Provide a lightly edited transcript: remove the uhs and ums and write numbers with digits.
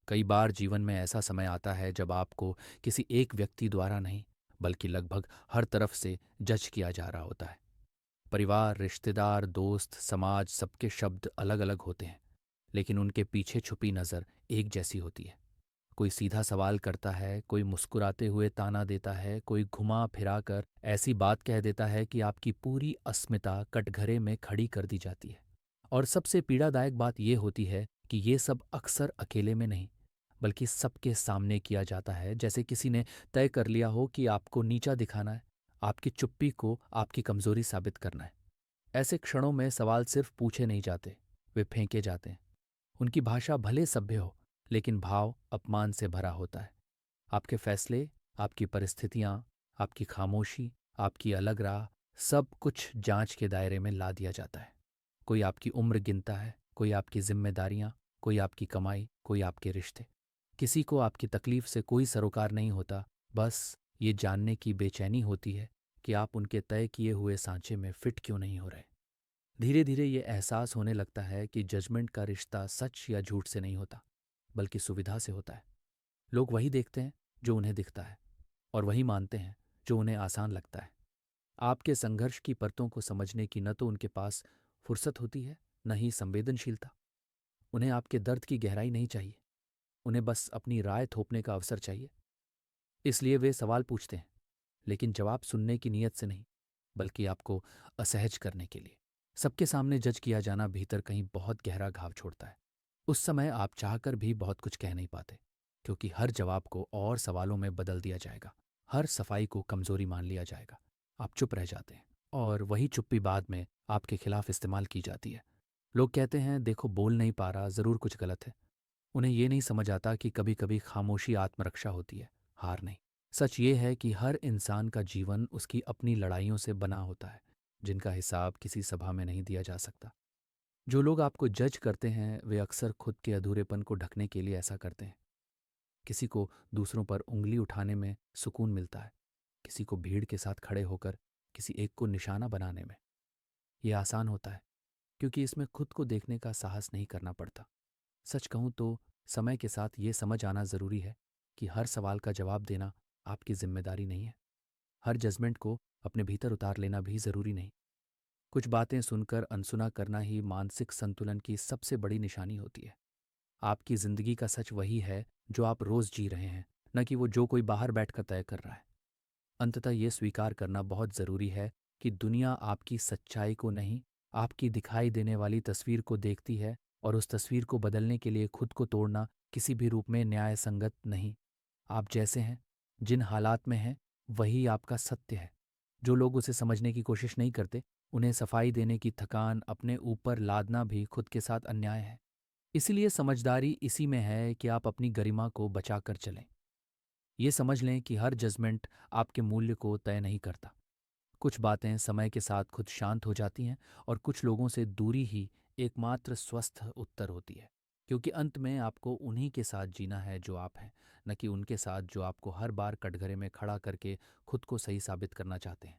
कई बार जीवन में ऐसा समय आता है जब आपको किसी एक व्यक्ति द्वारा नहीं, बल्कि लगभग हर तरफ से जज किया जा रहा होता है। परिवार, रिश्तेदार, दोस्त, समाज, सबके शब्द अलग अलग होते हैं, लेकिन उनके पीछे छुपी नज़र एक जैसी होती है। कोई सीधा सवाल करता है, कोई मुस्कुराते हुए ताना देता है, कोई घुमा फिरा कर ऐसी बात कह देता है कि आपकी पूरी अस्मिता कटघरे में खड़ी कर दी जाती है। और सबसे पीड़ादायक बात यह होती है कि ये सब अक्सर अकेले में नहीं, बल्कि सबके सामने किया जाता है, जैसे किसी ने तय कर लिया हो कि आपको नीचा दिखाना है, आपकी चुप्पी को आपकी कमजोरी साबित करना है। ऐसे क्षणों में सवाल सिर्फ पूछे नहीं जाते, वे फेंके जाते हैं। उनकी भाषा भले सभ्य हो, लेकिन भाव अपमान से भरा होता है। आपके फैसले, आपकी परिस्थितियां, आपकी खामोशी, आपकी अलग राह, सब कुछ जांच के दायरे में ला दिया जाता है। कोई आपकी उम्र गिनता है, कोई आपकी जिम्मेदारियां, कोई आपकी कमाई, कोई आपके रिश्ते। किसी को आपकी तकलीफ से कोई सरोकार नहीं होता, बस ये जानने की बेचैनी होती है कि आप उनके तय किए हुए सांचे में फिट क्यों नहीं हो रहे। धीरे धीरे ये एहसास होने लगता है कि जजमेंट का रिश्ता सच या झूठ से नहीं होता, बल्कि सुविधा से होता है। लोग वही देखते हैं जो उन्हें दिखता है, और वही मानते हैं जो उन्हें आसान लगता है। आपके संघर्ष की परतों को समझने की न तो उनके पास फुर्सत होती है, न ही संवेदनशीलता। उन्हें आपके दर्द की गहराई नहीं चाहिए, उन्हें बस अपनी राय थोपने का अवसर चाहिए। इसलिए वे सवाल पूछते हैं, लेकिन जवाब सुनने की नीयत से नहीं, बल्कि आपको असहज करने के लिए। सबके सामने जज किया जाना भीतर कहीं बहुत गहरा घाव छोड़ता है। उस समय आप चाहकर भी बहुत कुछ कह नहीं पाते, क्योंकि हर जवाब को और सवालों में बदल दिया जाएगा, हर सफाई को कमजोरी मान लिया जाएगा। आप चुप रह जाते हैं, और वही चुप्पी बाद में आपके खिलाफ इस्तेमाल की जाती है। लोग कहते हैं, देखो बोल नहीं पा रहा, जरूर कुछ गलत है। उन्हें ये नहीं समझ आता कि कभी कभी खामोशी आत्मरक्षा होती है, हार नहीं। सच ये है कि हर इंसान का जीवन उसकी अपनी लड़ाइयों से बना होता है, जिनका हिसाब किसी सभा में नहीं दिया जा सकता। जो लोग आपको जज करते हैं वे अक्सर खुद के अधूरेपन को ढकने के लिए ऐसा करते हैं। किसी को दूसरों पर उंगली उठाने में सुकून मिलता है, किसी को भीड़ के साथ खड़े होकर किसी एक को निशाना बनाने में। यह आसान होता है, क्योंकि इसमें खुद को देखने का साहस नहीं करना पड़ता। सच कहूं तो समय के साथ ये समझ आना जरूरी है कि हर सवाल का जवाब देना आपकी जिम्मेदारी नहीं है। हर जजमेंट को अपने भीतर उतार लेना भी जरूरी नहीं। कुछ बातें सुनकर अनसुना करना ही मानसिक संतुलन की सबसे बड़ी निशानी होती है। आपकी जिंदगी का सच वही है जो आप रोज जी रहे हैं, न कि वो जो कोई बाहर बैठकर तय कर रहा है। अंततः ये स्वीकार करना बहुत जरूरी है कि दुनिया आपकी सच्चाई को नहीं, आपकी दिखाई देने वाली तस्वीर को देखती है, और उस तस्वीर को बदलने के लिए खुद को तोड़ना किसी भी रूप में न्याय संगत नहीं। आप जैसे हैं, जिन हालात में हैं, वही आपका सत्य है। जो लोग उसे समझने की कोशिश नहीं करते, उन्हें सफाई देने की थकान अपने ऊपर लादना भी खुद के साथ अन्याय है। इसीलिए समझदारी इसी में है कि आप अपनी गरिमा को बचा कर चलें। ये समझ लें कि हर जजमेंट आपके मूल्य को तय नहीं करता। कुछ बातें समय के साथ खुद शांत हो जाती हैं, और कुछ लोगों से दूरी ही एकमात्र स्वस्थ उत्तर होती है। क्योंकि अंत में आपको उन्हीं के साथ जीना है जो आप हैं, न कि उनके साथ जो आपको हर बार कटघरे में खड़ा करके खुद को सही साबित करना चाहते हैं।